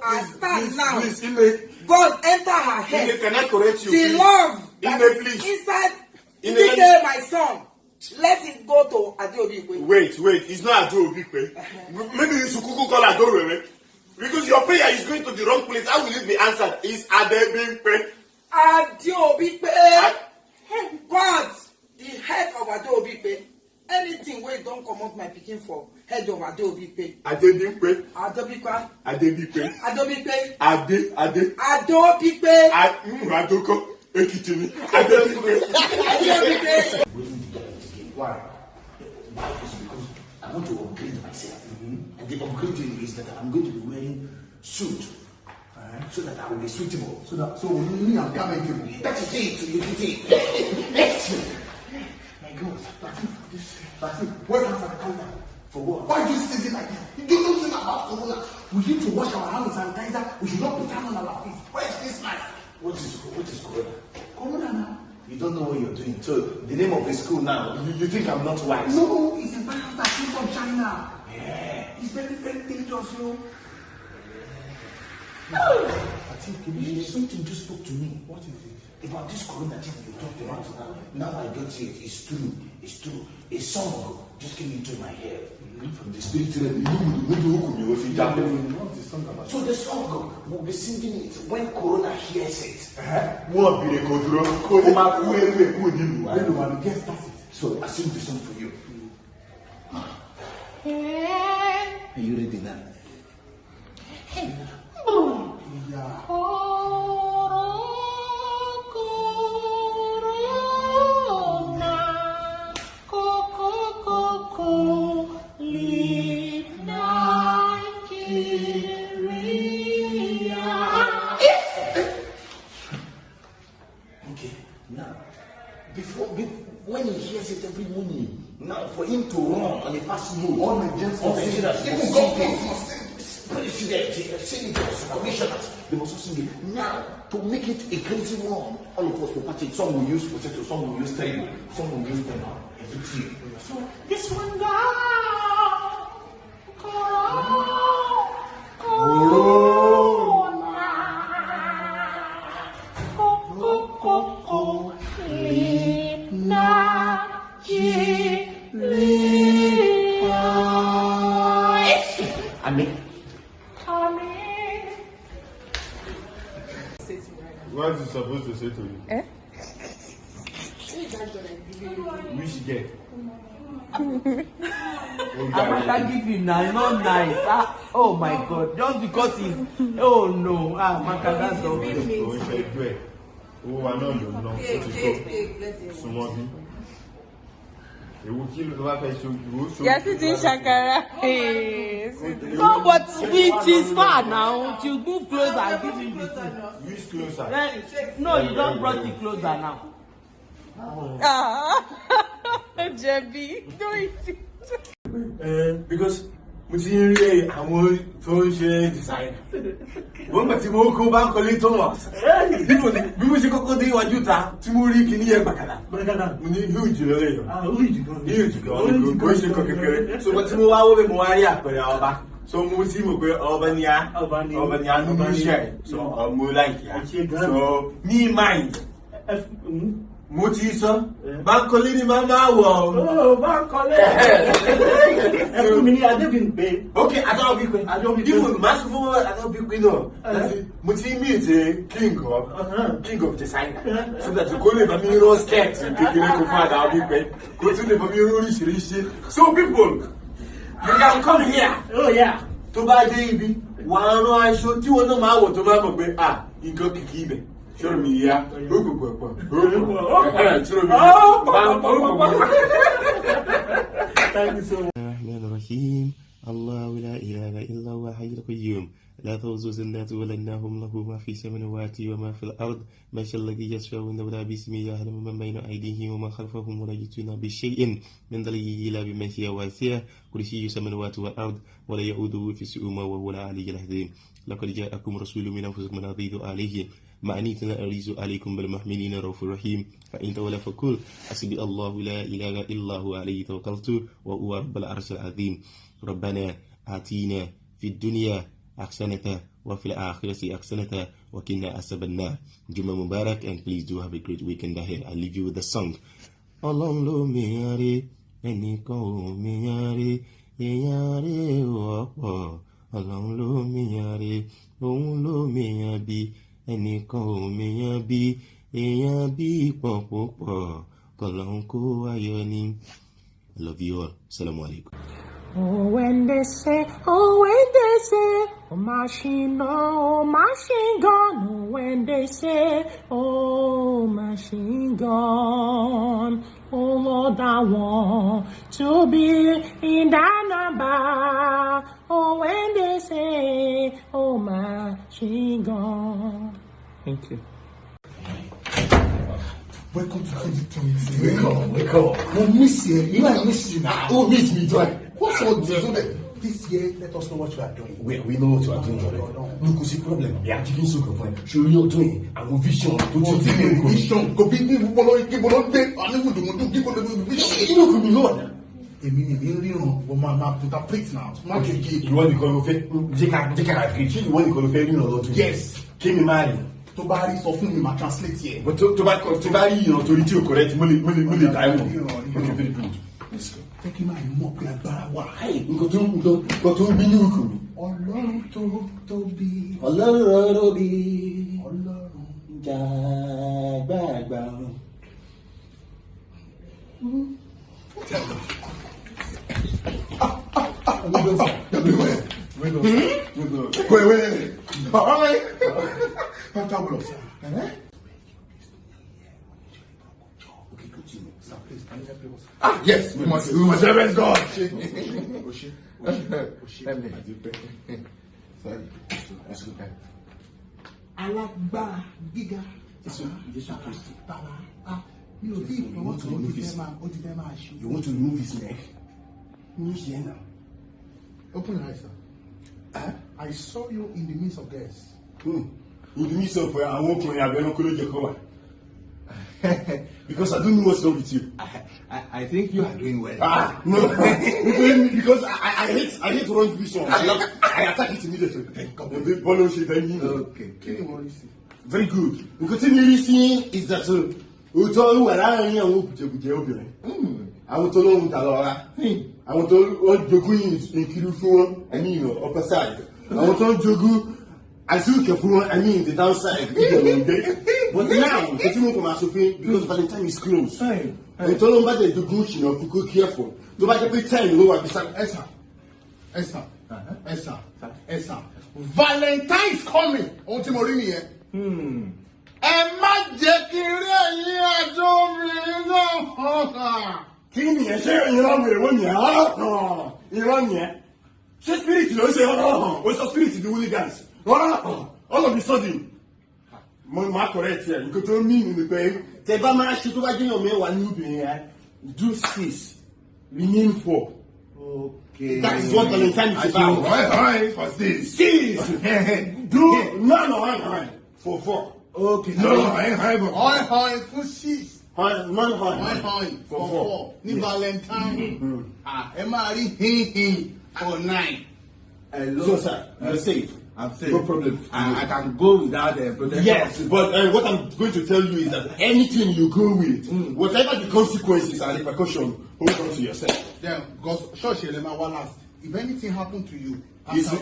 I stand now. God enter her head. Can I correct you? The love that is please. inside Ike, my son. Let it go to Adeobikwe. Wait, it's not Adeobikwe. Maybe you should call Adeobikwe. Because your prayer is going to the wrong place. How will it be answered? It's Adeobikwe. Adeobikwe. God, the head of Adeobikwe. Anything where don't come out my picking for head of Adeobikwe. Adeobikwe. Adeobikwe. Adeobikwe. Adeobikwe. Adeobikwe. Adoko. Ekitini. Adeobikwe. Why? Why is because I want to upgrade myself. And the upgrading is that I'm going to be wearing suit. So that I will be suitable. So me I'm coming. That is it. You did it. My God, wait for the counter. For what? Why do you say it like that? You don't know anything about corona. We need to wash our hands and sanitizer. We should not put hand on our feet. Where is this knife? What is corona? Corona now. You don't know what you're doing. So the name of the school now, you think I'm not wise? No, it's a virus that came from China. Yeah. It's very, very dangerous, you know. I think something just spoke to me. What is it? About this corona thing you talked about now. I get it. It's true. A song just came into my head from the spirit realm. What's the song about? So the song will be singing it when corona hears it. So I sing the song for you. Are you ready now? Yeah. Okay, now, when he hears it every morning, now for him to run on a fast move, all my gentlemen, even governors, president, senators, commissioners, they must also sing it. Now, to make it a crazy one, all of us will patch it. Some will use potato, some will use table, some will use pepper, everything. So, this one down, What is he supposed to say to you? Which girl? Amaka give you now, not nice. Oh my God! Just because he's no, Amaka, that's not good. You're sitting Shakara. No, but it is far now. You move closer and give him the thing. Which closer? No, you don't brought it closer now. Jebby, do it. Because mo ti ń rí àwọn tó ń ṣe design. Wọ́n gbà tí mo kó bá ń kọ́lé Thomas. Bí mo ṣe kọ́kọ́ dé iwájú ta tí mo rí kíní yẹn gbàgàdà. Mo ní huge lọ́lẹ̀ yọ. Huge gan. Kò ṣe kọ kékeré. So tí mo wá wọlé mo wá rí àpẹẹrẹ ọba. So mo sì mọ̀ pé ọba ni a nínú iṣẹ́. So mo like ya. So me mind. Mo ti sọ, Bankole ni màmá wọ̀. Oh, Bankole. Ẹ̀fún mi ní Adébímpé. Okay, Adeobikwe. Even massive Adeobikwe náà. Mo ti meet king of designer. So that kò lè bá mi rán skirt kékeré kó fún Adeobikwe. Kò tún lè bá mi rán oríṣiríṣi. So people, you can come here. Oh yeah. Tó bá dé ibi, wàá rán aṣọ tí wọn náà máa wọ̀ tó máa mọ̀ pé nǹkan kìkì ibẹ̀. Show me here. Thank you so much. الرحمن الرحيم الله لا إله إلا هو الحي القيوم لا تأخذه سنة ولا نوم له ما في السماوات وما في الأرض من الذي يشفع عنده باسمه يعلم من بين أيديهم وما خلفهم ولا يحيطون بشيء من ذلك إلا بما هي واسعة كرسي السماوات والأرض ولا يؤوده في السؤوم وهو العلي العظيم لقد جاءكم رسول من أنفسكم عزيز عليه ما أنيت لا أريز عليكم بالمحملين رؤوف رحيم فإن تولوا فقل حسبي الله لا إله إلا هو عليه توكلت وهو رب العرش العظيم ربنا آتينا في الدنيا أحسنة وفي الآخرة أحسنة وقنا عذاب النار. Juma Mubarak, and please do have a great weekend ahead. I leave you with the song. Ọlọ́run ló mèèyàn rè, ẹnìkan ò mèèyàn rè, èèyàn rè wọ́pọ̀. Ọlọ́run ló mèèyàn rè, òun ló mèèyàn bí, ẹnìkan ò mèèyàn bí, èèyàn bí pọ̀pọ̀pọ̀. Kọ̀lọ́run kó ayọ̀ ni. I love you all. Assalamu alaikum. Oh, when they say, oh, machine gun. Oh, when they say, oh, machine gun. Oh, Lord, I want to be in that number. Oh, when they say, oh, machine gun. Thank you. Welcome to 2020. Wake up. I miss you. You know I miss you now. Oh, miss me, joy. What's all this? This year, let us know what you are doing. We know what you are doing already. Look, what's the problem? We are taking so good point. Show you doing our vision. Don't you think vision? Go big people, keep on dead. I never do people the vision. You know who we know. Èmi máa put a plate now. You want to call your face? Take a picture. You want to call your face? You know what? Yes. Kí mi máa rí. Tó bá rí sọ fún mi máa translate here. But tó bá rí ìran torí tí o correct mo lè dá ẹ̀ mọ̀. Okay, very good. Let's go. Jẹ́ kí máa mọ̀ pé agbára wà. Nǹkan tó ń bí ní òkú mi. Ọlọ́run tó tóbi. Ọlọ́run tóbi. Ọlọ́run jàgbàgbà. Wait. All right. Fantabulous. Okay, continue. Sir, please, can you help us? Yes, we must reverence God. Sorry. Alágbára gíga. Jésù Kristi. Bàbá, mi ò tí ì fọwọ́ tó ó ti fẹ́ máa ṣe. You want to remove his neck? No, here now. Open your eyes, sir. I saw you in the midst of guests. In the midst of àwọn ọkùnrin àbẹ̀nukú ló jẹ kọ́ wa. Because I don't know what's wrong with you. I think you are doing well. No. Because I hate wrong vision. I attack it immediately. Okay. Very good. Nǹkan tí mi rí sí is that òótọ́ wà láàárín àwọn òkùjẹkùjẹ obìnrin. Àwọn tó lóhun tà lọ́ra. Àwọn tó wọ́n jogún ìkiri fún wọn, I mean upper side. Àwọn tó ń jogún àìsíkè fún wọn, I mean the downside. But now, the thing come as because Valentine is close. And tó lóhun bá jẹ́ ìjogún ṣìnà fún kó careful. Tó bá jẹ́ pé time ló wà bí sáà. Esther. Valentine is coming. Ohun tí mo rí nìyẹn. Ẹ má jẹ́ kí n rí ẹ̀yin àjọ obìnrin náà. Kí ni ẹ ṣe ìran wèrè wọ́n yẹn? Ìran yẹn. Ṣé spirit ló ń ṣe ọ̀hún? O sọ spirit di hooligans. All of a sudden. Mo máa correct ẹ̀. Nǹkan tó mí ni pé tẹ bá máa ṣe tó bá jẹ́ yàn mẹ́wàá ní obìnrin yẹn. Do 6. Remain 4. Okay. That is what Valentine is about. Hi, for 6. 6. Do no. For 4. Okay. No. Hi, for 6. Hi. For 4. Ní Valentine. Ẹ máa rí hin for 9. So sir, you're safe. I'm safe. No problem. I can go without protection. Yes, but what I'm going to tell you is that anything you go with, whatever the consequences and repercussions, hold on to yourself. Yeah, because church elema one last. If anything happened to you, it's the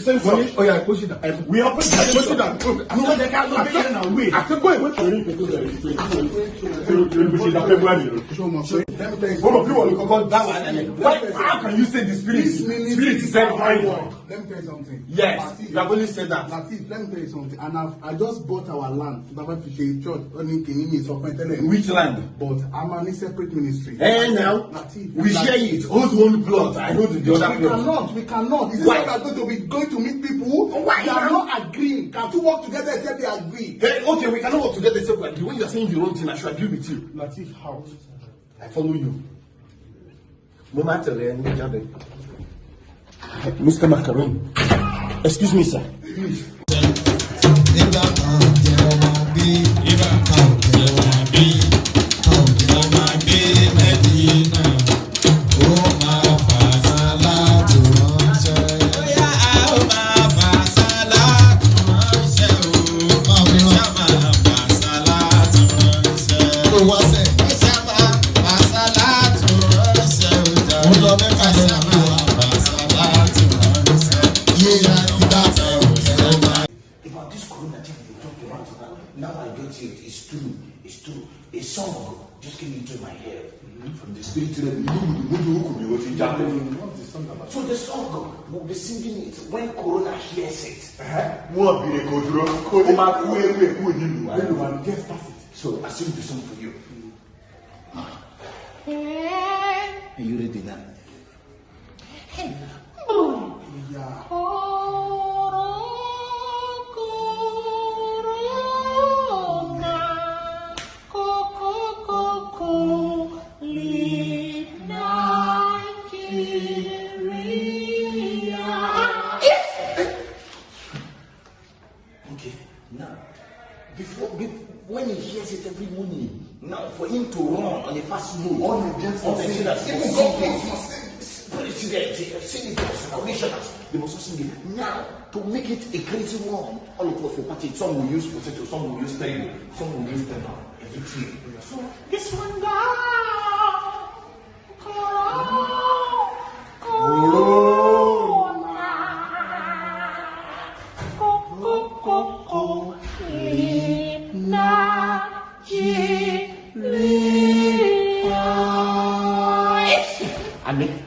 same church. Push it down. We are pushing Push it down. No, they cannot be getting away. I said, wait. Let me tell you how can you say the spirit is very high? Let me tell you something. Yes, Latif, you have only said that. Latif, let me tell you something. And I just bought our land. Church. Which land? But I'm on a separate ministry. And now, Latif, we share it. Hold one plot. I hold the other plot. We cannot. Is it Why? that we're going to meet people? Why? They are not agreeing. Can two work together except they agree? Hey, okay, we cannot work together except we agree. When you are saying the wrong thing, I should agree with you. Latif, how? I follow you. Mr. Macaron. Excuse me, sir. Please. say it. It's true. It's true. A song just came into my head from the spirit realm. So the song we'll be singing it when Corona hears it. Yes, that's it. So I sing the song for you. Are you ready now? Okay, now, when he hears it every morning, now for him to run on a fast move, on the senators, even president, senators, commissioners, they must also sing it. Now, to make it a crazy one, all of us for party, some will use potato, some will use table, some will use them, everything. So, this one down, Amen.